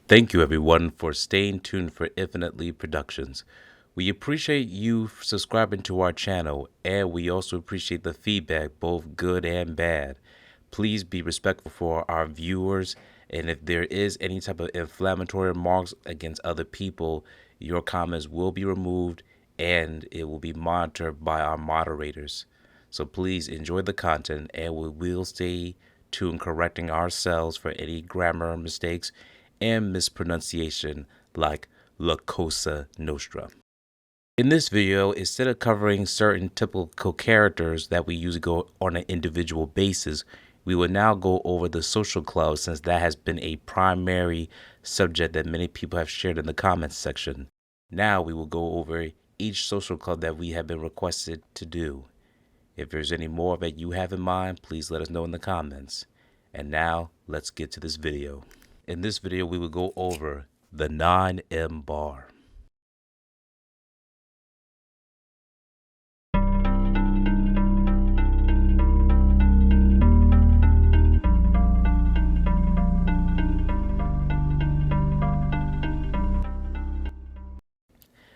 Thank you, everyone, for staying tuned for Infinitely Productions. We appreciate you subscribing to our channel, and we also appreciate the feedback, both good and bad. Please be respectful for our viewers, and if there is any type of inflammatory remarks against other people, your comments will be removed and it will be monitored by our moderators. So please enjoy the content, and we will stay tuned correcting ourselves for any grammar mistakes and mispronunciation like La Cosa Nostra. In this video, instead of covering certain typical characters that we usually go on an individual basis, we will now go over the social club, since that has been a primary subject that many people have shared in the comments section. Now we will go over each social club that we have been requested to do. If there's any more that you have in mind, please let us know in the comments. And now let's get to this video. In this video, we will go over the 9M bar.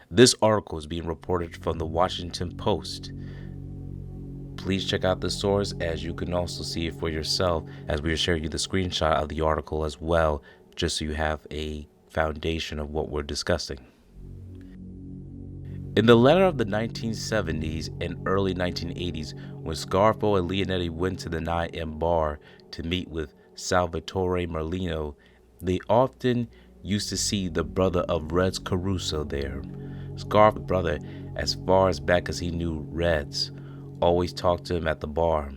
This article is being reported from the Washington Post. Please check out the source, as you can also see it for yourself, as we will share you the screenshot of the article as well, just so you have a foundation of what we're discussing. In the latter of the 1970s and early 1980s, when Scarfo and Leonetti went to the 9M bar to meet with Salvatore Merlino, they often used to see the brother of Reds Caruso there. Scarfo's brother, as far as back as he knew Reds, always talked to him at the bar.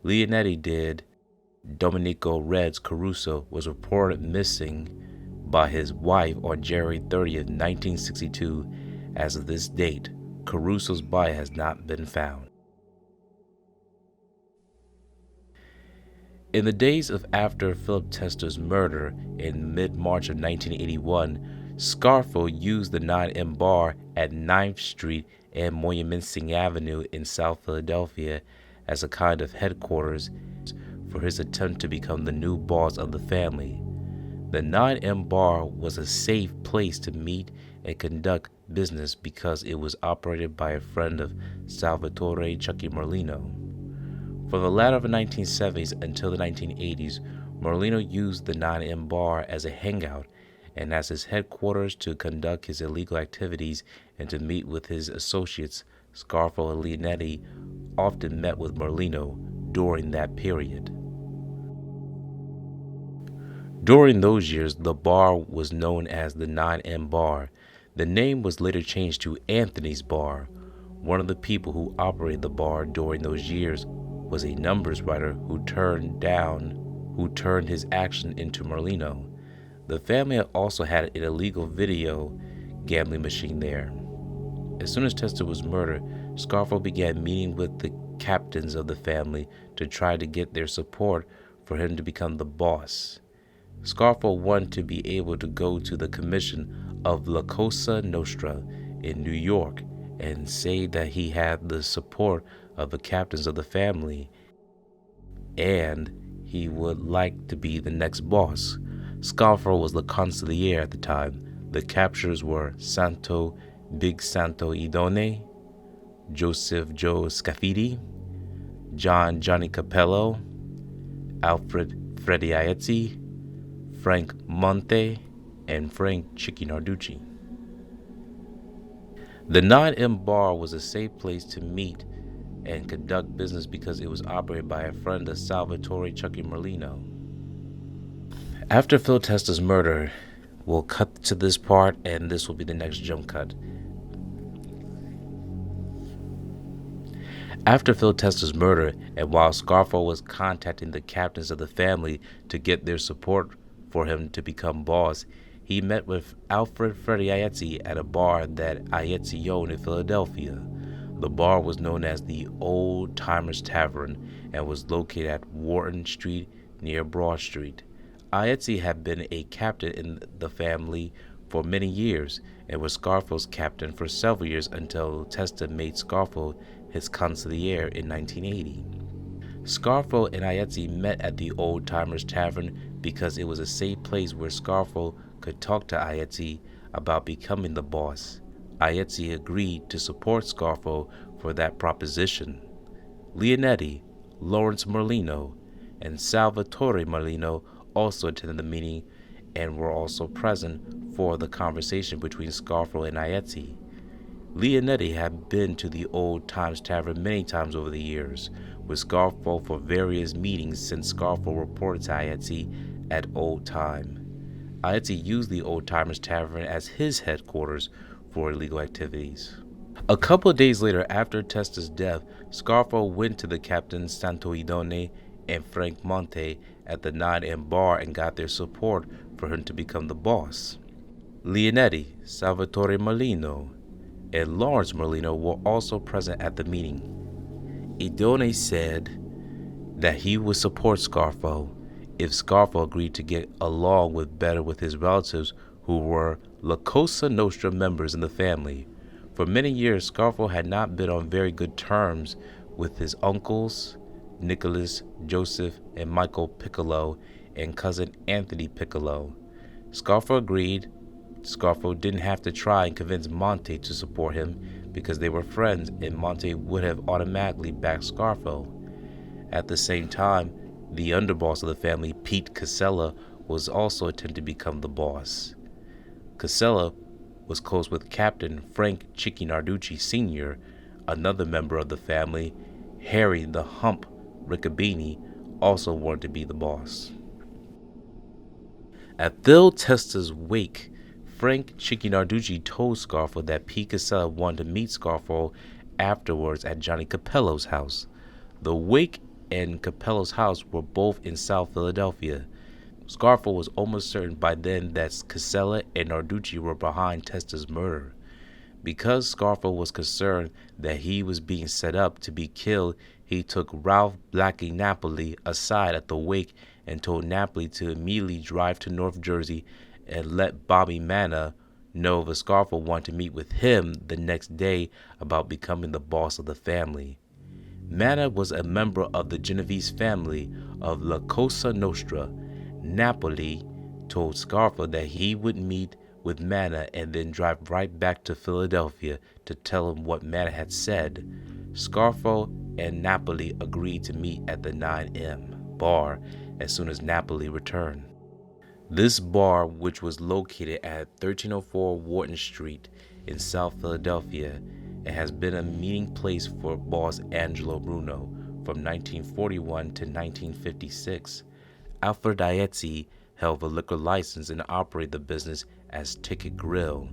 Leonetti did. Domenico Reds Caruso was reported missing by his wife on January 30th, 1962. As of this date, Caruso's body has not been found. In the days of after Philip Tester's murder in mid-March of 1981, Scarfo used the 9M bar at 9th Street and Monumentsing Avenue in South Philadelphia as a kind of headquarters for his attempt to become the new boss of the family. The 9M bar was a safe place to meet and conduct business because it was operated by a friend of Salvatore Chucky Merlino. From the latter of the 1970s until the 1980s, Merlino used the 9M bar as a hangout and as his headquarters to conduct his illegal activities and to meet with his associates. Scarfo and Leonetti often met with Merlino during that period. During those years, the bar was known as the 9M bar. The name was later changed to Anthony's Bar. One of the people who operated the bar during those years was a numbers writer who turned his action into Merlino. The family also had an illegal video gambling machine there. As soon as Tester was murdered, Scarfo began meeting with the captains of the family to try to get their support for him to become the boss. Scarfo wanted to be able to go to the commission of La Cosa Nostra in New York and say that he had the support of the captains of the family and he would like to be the next boss. Scarfo was the consigliere at the time. The captures were Santo Big Santo Idone, Joseph Joe Scafidi, John Johnny Capello, Alfred Freddy Aetzi, Frank Monte, and Frank Chicky Narducci. The 9M bar was a safe place to meet and conduct business because it was operated by a friend of Salvatore Chucky Merlino. After Phil Tester's murder, we'll cut to this part and this will be the next jump cut. After Phil Tester's murder, and while Scarfo was contacting the captains of the family to get their support for him to become boss, he met with Alfred Freddy Aetzi at a bar that Aetzi owned in Philadelphia. The bar was known as the Old Timers Tavern and was located at Wharton Street near Broad Street. Aetzi had been a captain in the family for many years and was Scarfo's captain for several years until Tester made Scarfo his consigliere in 1980. Scarfo and Aetzi met at the Old Timers Tavern because it was a safe place where Scarfo could talk to Ayetzi about becoming the boss. Ayetzi agreed to support Scarfo for that proposition. Leonetti, Lawrence Merlino, and Salvatore Merlino also attended the meeting and were also present for the conversation between Scarfo and Ayetzi. Leonetti had been to the Old Times Tavern many times over the years with Scarfo for various meetings since Scarfo reported to Ayetzi at Old Time. Ayetzi used the Old Timers Tavern as his headquarters for illegal activities. A couple of days later, after Testa's death, Scarfo went to the Captain Santoidone and Frank Monte at the 9M bar and got their support for him to become the boss. Leonetti, Salvatore Merlino, and Lawrence Merlino were also present at the meeting. Idone said that he would support Scarfo if Scarfo agreed to get along better with his relatives who were La Cosa Nostra members in the family. For many years, Scarfo had not been on very good terms with his uncles, Nicholas, Joseph, and Michael Piccolo, and cousin Anthony Piccolo. Scarfo agreed. Scarfo didn't have to try and convince Monte to support him because they were friends and Monte would have automatically backed Scarfo. At the same time, the underboss of the family, Pete Casella, was also attempting to become the boss. Casella was close with Captain Frank Chicky Narducci Sr., another member of the family. Harry the Hump Riccabini also wanted to be the boss. At Phil Testa's wake, Frank Chicky Narducci told Scarfo that Pete Casella wanted to meet Scarfo afterwards at Johnny Capello's house. The wake and Capello's house were both in South Philadelphia. Scarfo was almost certain by then that Casella and Narducci were behind Testa's murder. Because Scarfo was concerned that he was being set up to be killed, he took Ralph Blackie Napoli aside at the wake and told Napoli to immediately drive to North Jersey and let Bobby Manna know that Scarfo wanted to meet with him the next day about becoming the boss of the family. Manna was a member of the Genovese family of La Cosa Nostra. Napoli told Scarfo that he would meet with Manna and then drive right back to Philadelphia to tell him what Manna had said. Scarfo and Napoli agreed to meet at the 9M bar as soon as Napoli returned. This bar, which was located at 1304 Wharton Street in South Philadelphia, it has been a meeting place for boss Angelo Bruno from 1941 to 1956. Alfred Ayetzi held a liquor license and operated the business as Ticket Grill.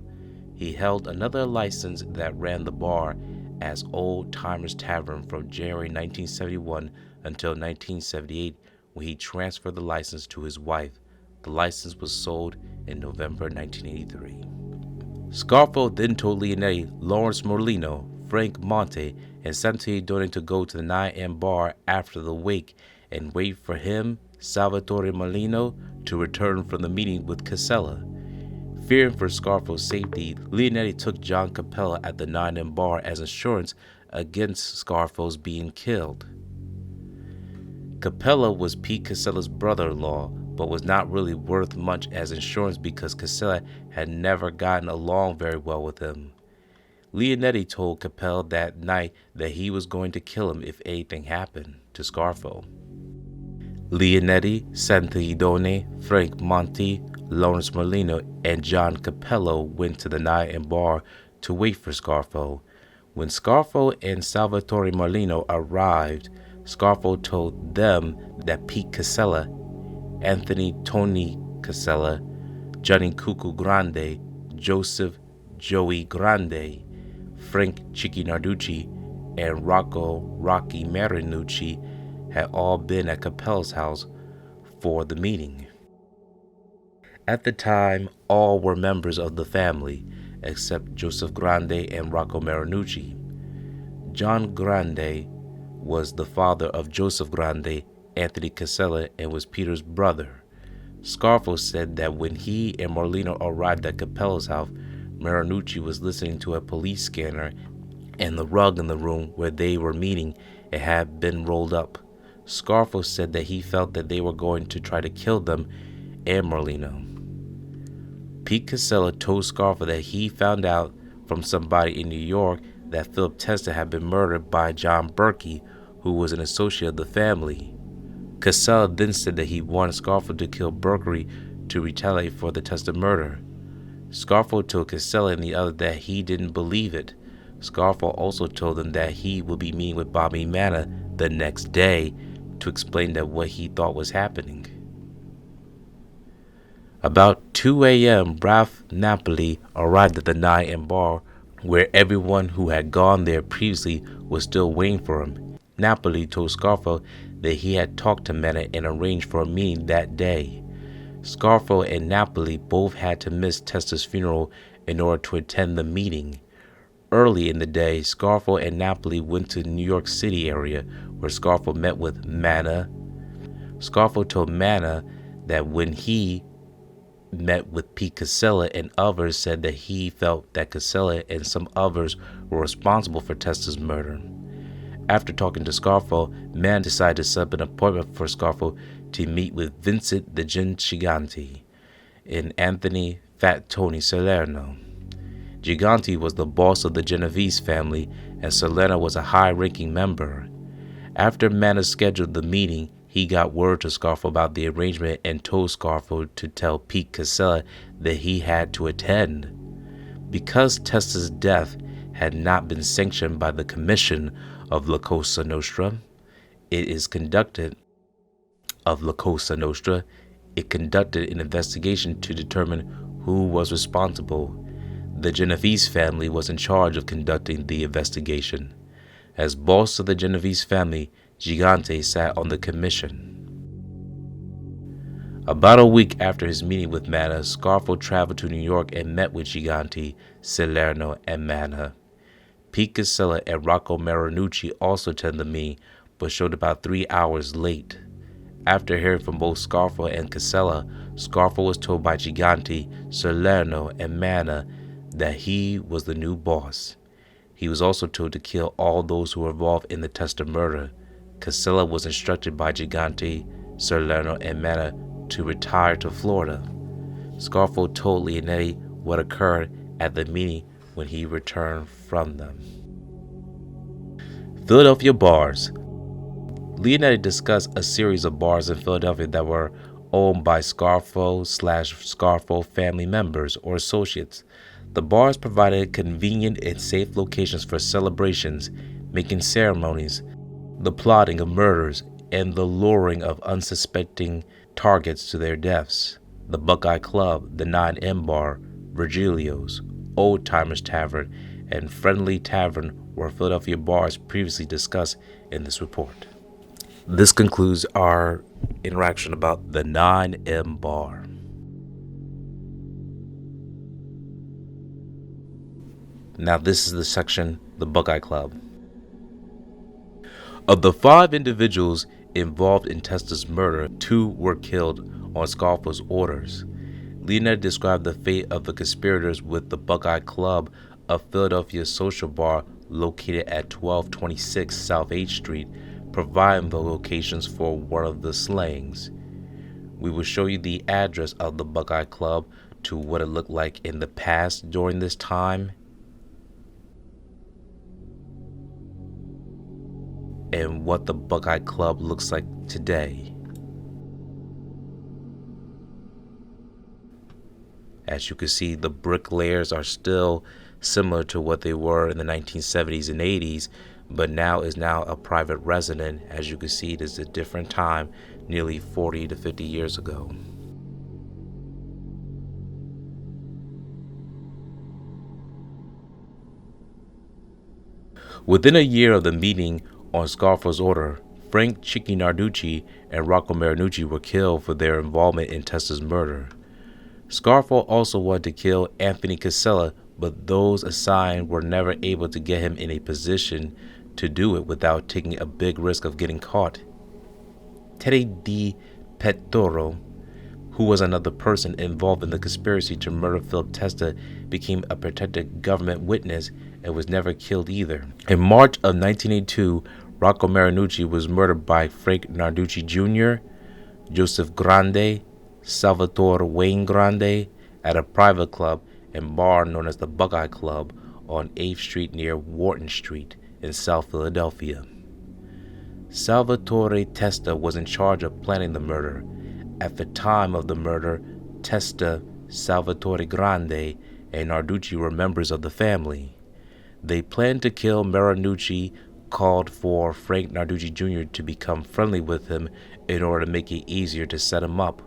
He held another license that ran the bar as Old Timers Tavern from January 1971 until 1978, when he transferred the license to his wife. The license was sold in November 1983. Scarfo then told Leonetti, Lawrence Merlino, Frank Monte, and Santoidone to go to the 9M bar after the wake and wait for him, Salvatore Merlino, to return from the meeting with Casella. Fearing for Scarfo's safety, Leonetti took John Capella at the 9M bar as insurance against Scarfo's being killed. Capella was Pete Casella's brother-in-law, but was not really worth much as insurance because Casella had never gotten along very well with him. Leonetti told Capella that night that he was going to kill him if anything happened to Scarfo. Leonetti, Santoidone, Frank Monte, Lawrence Merlino, and John Capello went to the 9M bar to wait for Scarfo. When Scarfo and Salvatore Merlino arrived, Scarfo told them that Pete Casella, Anthony Tony Casella, Johnny Cuckoo Grande, Joseph Joey Grande, Frank Chicky Narducci, and Rocco Rocky Marinucci had all been at Capella's house for the meeting. At the time, all were members of the family, except Joseph Grande and Rocco Marinucci. John Grande was the father of Joseph Grande, Anthony Casella, and was Peter's brother. Scarfo said that when he and Merlino arrived at Capella's house, Marinucci was listening to a police scanner, and the rug in the room where they were meeting it had been rolled up. Scarfo said that he felt that they were going to try to kill them and Merlino. Pete Casella told Scarfo that he found out from somebody in New York that Philip Testa had been murdered by John Berkey, who was an associate of the family. Casella then said that he wanted Scarfo to kill Berkey to retaliate for the Testa murder. Scarfo told Casella and the other that he didn't believe it. Scarfo also told them that he would be meeting with Bobby Manna the next day to explain that what he thought was happening. About 2 a.m., Ralph Napoli arrived at the 9M bar, where everyone who had gone there previously was still waiting for him. Napoli told Scarfo that he had talked to Manna and arranged for a meeting that day. Scarfo and Napoli both had to miss Testa's funeral in order to attend the meeting. Early in the day, Scarfo and Napoli went to the New York City area, where Scarfo met with Manna. Scarfo told Manna that when he met with Pete Casella and others, said that he felt that Casella and some others were responsible for Testa's murder. After talking to Scarfo, Manna decided to set up an appointment for Scarfo to meet with Vincent the Gigante and Anthony Fat Tony Salerno. Gigante was the boss of the Genovese family, and Salerno was a high-ranking member. After Manna scheduled the meeting, he got word to Scarfo about the arrangement and told Scarfo to tell Pete Casella that he had to attend. Because Testa's death had not been sanctioned by the Commission of La Cosa Nostra, it conducted an investigation to determine who was responsible. The Genovese family was in charge of conducting the investigation. As boss of the Genovese family, Gigante sat on the commission. About a week after his meeting with Manna, Scarfo traveled to New York and met with Gigante, Salerno, and Manna. Pete Casella and Rocco Marinucci also attended the meeting, but showed about 3 hours late. After hearing from both Scarfo and Casella, Scarfo was told by Gigante, Salerno, and Manna that he was the new boss. He was also told to kill all those who were involved in the Testa murder. Casella was instructed by Gigante, Salerno, and Manna to retire to Florida. Scarfo told Leonetti what occurred at the meeting when he returned from them. Philadelphia bars. Leonetti discussed a series of bars in Philadelphia that were owned by Scarfo/Scarfo family members or associates. The bars provided convenient and safe locations for celebrations, making ceremonies, the plotting of murders, and the luring of unsuspecting targets to their deaths. The Buckeye Club, the 9M Bar, Virgilio's, Old Timers Tavern, and Friendly Tavern were Philadelphia bars previously discussed in this report. This concludes our interaction about the 9M Bar. Now this is the section, the Buckeye Club. Of the 5 individuals involved in Testa's murder, 2 were killed on Scarfo's orders. Leonetti described the fate of the conspirators with the Buckeye Club, a Philadelphia social bar located at 1226 South 8th Street, providing the locations for one of the slayings. We will show you the address of the Buckeye Club to what it looked like in the past during this time, and what the Buckeye Club looks like today. As you can see, the brick layers are still similar to what they were in the 1970s and 80s, but now is a private residence. As you can see, it is a different time, nearly 40 to 50 years ago. Within a year of the meeting on Scarfo's order, Frank Chicky Narducci and Rocco Marinucci were killed for their involvement in Testa's murder. Scarfo also wanted to kill Anthony Casella, but those assigned were never able to get him in a position to do it without taking a big risk of getting caught. Teddy Di Pettoro, who was another person involved in the conspiracy to murder Philip Testa, became a protected government witness and was never killed either. In March of 1982, Rocco Marinucci was murdered by Frank Narducci Jr., Joseph Grande, Salvatore Wayne Grande, at a private club and bar known as the Buckeye Club on 8th Street near Wharton Street in South Philadelphia. Salvatore Testa was in charge of planning the murder. At the time of the murder, Testa, Salvatore Grande, and Narducci were members of the family. They planned to kill Marinucci, called for Frank Narducci Jr. to become friendly with him in order to make it easier to set him up.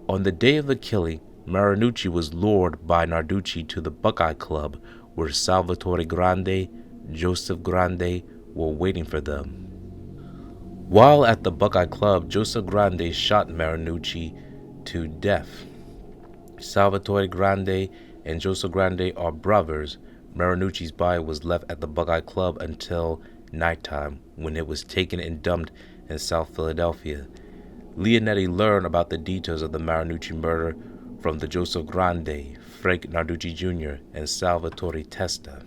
On the day of the killing, Marinucci was lured by Narducci to the Buckeye Club, where Salvatore Grande, Joseph Grande were waiting for them. While at the Buckeye Club, Joseph Grande shot Marinucci to death. Salvatore Grande and Joseph Grande are brothers. Marinucci's body was left at the Buckeye Club until nighttime, when it was taken and dumped in South Philadelphia. Leonetti learned about the details of the Marinucci murder from the Joseph Grande, Frank Narducci Jr., and Salvatore Testa.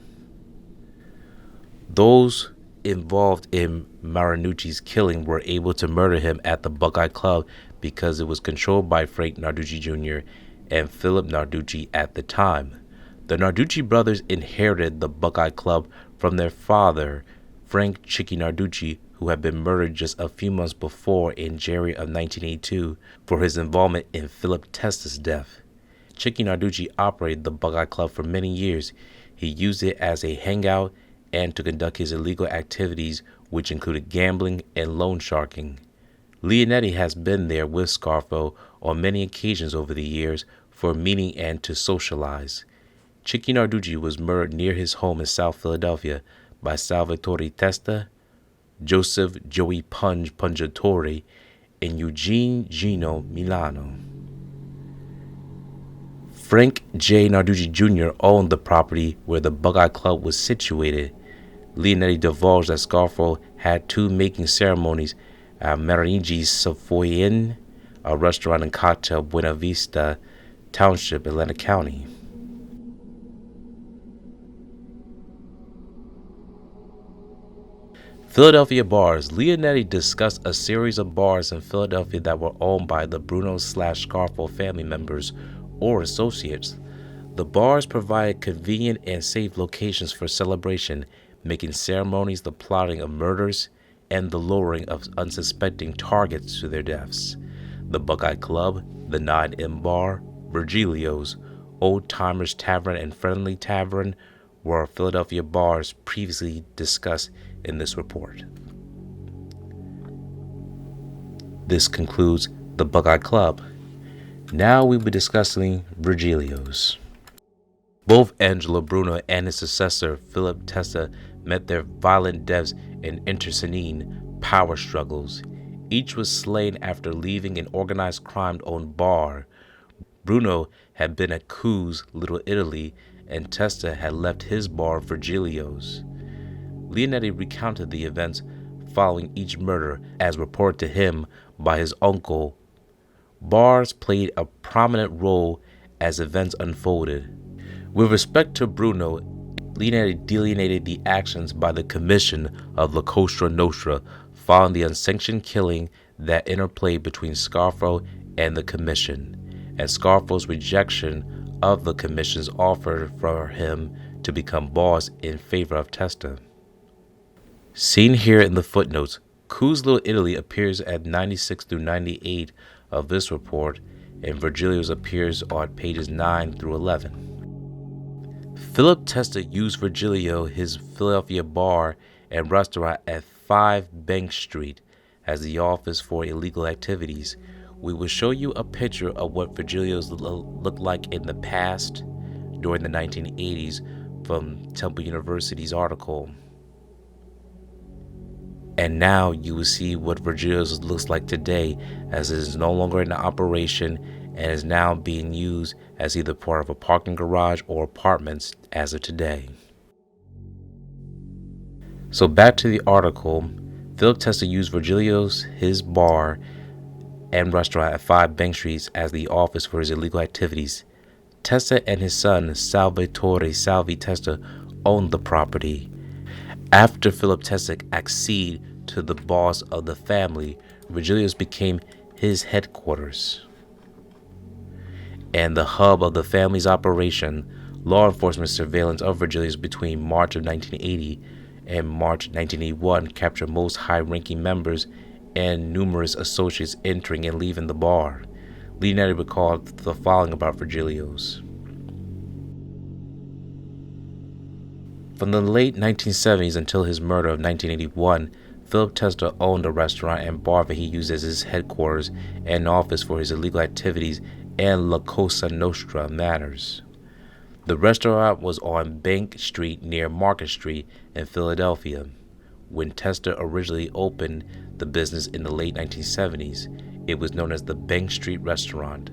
Those involved in Marinucci's killing were able to murder him at the Buckeye Club because it was controlled by Frank Narducci Jr. and Philip Narducci at the time. The Narducci brothers inherited the Buckeye Club from their father, Frank Chicky Narducci, who had been murdered just a few months before in January of 1982 for his involvement in Philip Testa's death. Chicky Narducci operated the Buckeye Club for many years. He used it as a hangout and to conduct his illegal activities, which included gambling and loan sharking. Leonetti has been there with Scarfo on many occasions over the years for a meeting and to socialize. Chicky Narducci was murdered near his home in South Philadelphia by Salvatore Testa, Joseph Joey Pungatore, and Eugene Gino Milano. Frank J. Narducci Jr. owned the property where the Buckeye Club was situated. Leonetti divulged that Scarfo had two making ceremonies at Marinigi's Savoy Inn, a restaurant in cocktail Buena Vista Township, Atlantic County. Philadelphia bars. Leonetti discussed a series of bars in Philadelphia that were owned by the Bruno/Scarfo family members or associates. The bars provided convenient and safe locations for celebration, making ceremonies the plotting of murders and the luring of unsuspecting targets to their deaths. The Buckeye Club, the 9M Bar, Virgilio's, Old Timers Tavern, and Friendly Tavern were Philadelphia bars previously discussed in this report. This concludes the Buckeye Club. Now we will be discussing Virgilio's. Both Angelo, Bruno, and his successor, Philip Testa, met their violent deaths in internecine power struggles. Each was slain after leaving an organized crime-owned bar. Bruno had been at Coos, Little Italy, and Testa had left his bar, Virgilio's. Leonetti recounted the events following each murder as reported to him by his uncle. Bars played a prominent role as events unfolded. With respect to Bruno, Leonetti delineated the actions by the commission of La Cosa Nostra following the unsanctioned killing that interplayed between Scarfo and the commission, and Scarfo's rejection of the commission's offer for him to become boss in favor of Testa. Seen here in the footnotes, Coos Little Italy appears at 96 through 98 of this report, and Virgilio's appears on pages 9 through 11. Philip Testa used Virgilio, his Philadelphia bar and restaurant at 5 Bank Street, as the office for illegal activities. We will show you a picture of what Virgilio's looked like in the past during the 1980s from Temple University's article. And now you will see what Virgilio's looks like today, as it is no longer in operation and is now being used as either part of a parking garage or apartments as of today. So back to the article. Philip Testa used Virgilio's, his bar and restaurant at 5 Bank Street as the office for his illegal activities. Testa and his son, Salvatore Salvi Testa, owned the property. After Philip Testa acceded to the boss of the family, Virgilio's became his headquarters. and the hub of the family's operation. Law enforcement surveillance of Virgilio's between March of 1980 and March 1981 captured most high-ranking members and numerous associates entering and leaving the bar. Leonetti recalled the following about Virgilio's. From the late 1970s until his murder of 1981, Philip Testa owned a restaurant and bar that he used as his headquarters and office for his illegal activities and La Cosa Nostra matters. The restaurant was on Bank Street near Market Street in Philadelphia. When Testa originally opened the business in the late 1970s, it was known as the Bank Street Restaurant.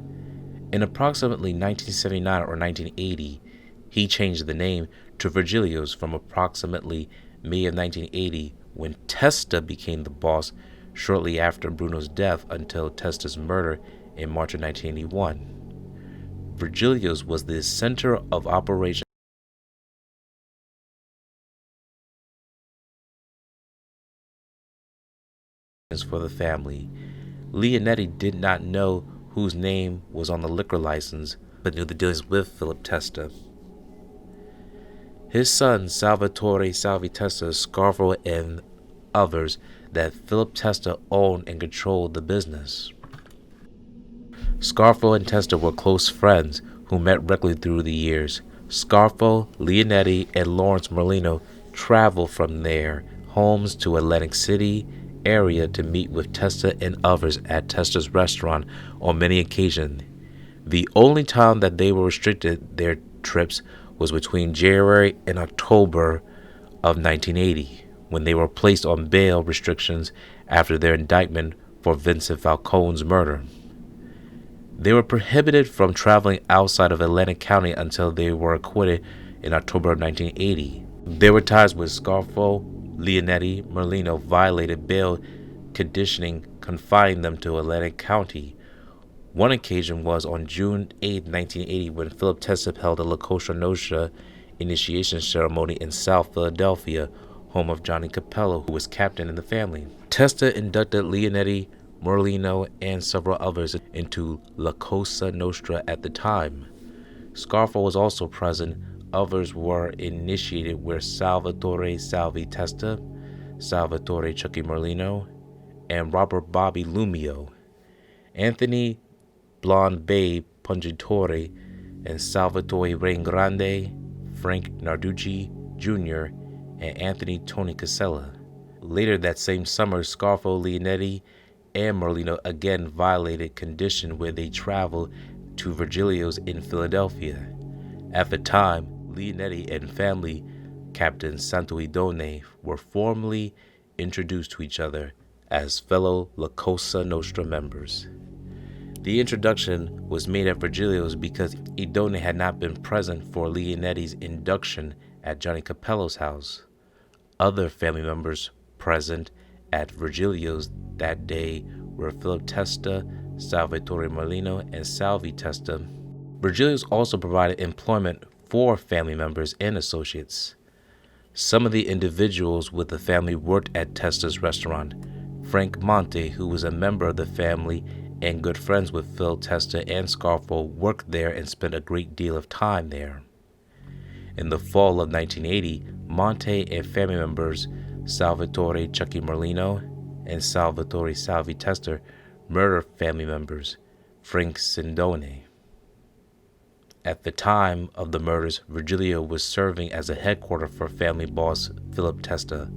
In approximately 1979 or 1980, he changed the name to Virgilio's from approximately May of 1980 when Testa became the boss shortly after Bruno's death until Testa's murder in March of 1981. Virgilio's was the center of operations for the family. Leonetti did not know whose name was on the liquor license, but knew the dealings with Philip Testa. His son, Salvatore Salvi Testa, Scarfo, and others that Philip Testa owned and controlled the business. Scarfo and Testa were close friends who met regularly through the years. Scarfo, Leonetti, and Lawrence Merlino traveled from their homes to Atlantic City area to meet with Testa and others at Testa's restaurant on many occasions. The only time that they were restricted their trips was between January and October of 1980, when they were placed on bail restrictions after their indictment for Vincent Falcone's murder. They were prohibited from traveling outside of Atlantic County until they were acquitted in October of 1980. Their ties with Scarfo, Leonetti, Merlino violated bail conditioning confining them to Atlantic County. One occasion was on June 8, 1980, when Philip Testa held a La Cosa Nostra initiation ceremony in South Philadelphia, home of Johnny Capello, who was captain in the family. Testa inducted Leonetti, Merlino, and several others into La Cosa Nostra at the time. Scarfo was also present. Others were initiated were Salvatore Salvi Testa, Salvatore Chucky Merlino, and Robert Bobby Lumio. Anthony Blonde Babe Pungitore and Salvatore Rain Grande, Frank Narducci Jr., and Anthony Tony Casella. Later that same summer, Scarfo, Leonetti, and Merlino again violated condition where they traveled to Virgilio's in Philadelphia. At the time, Leonetti and family Captain Santoidone were formally introduced to each other as fellow La Cosa Nostra members. The introduction was made at Virgilio's because Idone had not been present for Leonetti's induction at Johnny Capello's house. Other family members present at Virgilio's that day were Philip Testa, Salvatore Merlino, and Salvi Testa. Virgilio's also provided employment for family members and associates. Some of the individuals with the family worked at Testa's restaurant. Frank Monte, who was a member of the family and good friends with Phil Testa and Scarfo, worked there and spent a great deal of time there. In the fall of 1980, Monte and family members Salvatore Chucky Merlino and Salvatore Salvi Testa murdered family members Frank Sindone. At the time of the murders, Virgilio was serving as a headquarters for family boss Philip Testa.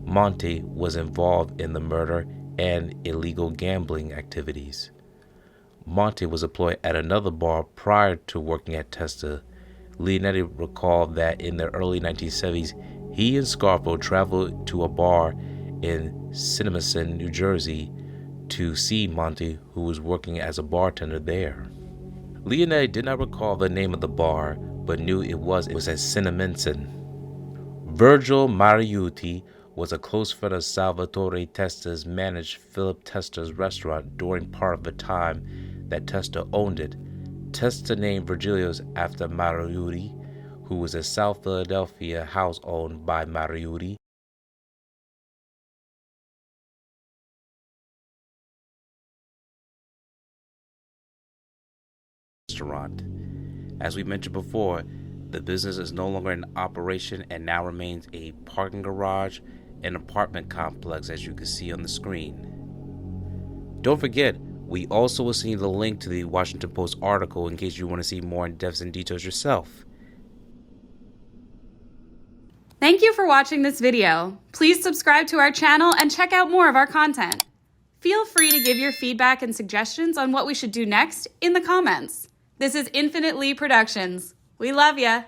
Monte was involved in the murder and illegal gambling activities. Monte was employed at another bar prior to working at Testa. Leonetti recalled that in the early 1970s, he and Scarfo traveled to a bar in Cinnaminson, New Jersey, to see Monte, who was working as a bartender there. Leonetti did not recall the name of the bar, but knew it was at Cinnaminson. Virgil Mariucci was a close friend of Salvatore Testa's, managed Philip Testa's restaurant during part of the time that Testa owned it. Testa named Virgilio's after Mariucci, who was a South Philadelphia house owned by Mariucci. restaurant. As we mentioned before, the business is no longer in operation and now remains a parking garage and apartment complex, as you can see on the screen. Don't forget, we also will send you the link to the Washington Post article in case you want to see more in-depth and details yourself. Thank you for watching this video. Please subscribe to our channel and check out more of our content. Feel free to give your feedback and suggestions on what we should do next in the comments. This is Infinite Lee Productions. We love ya!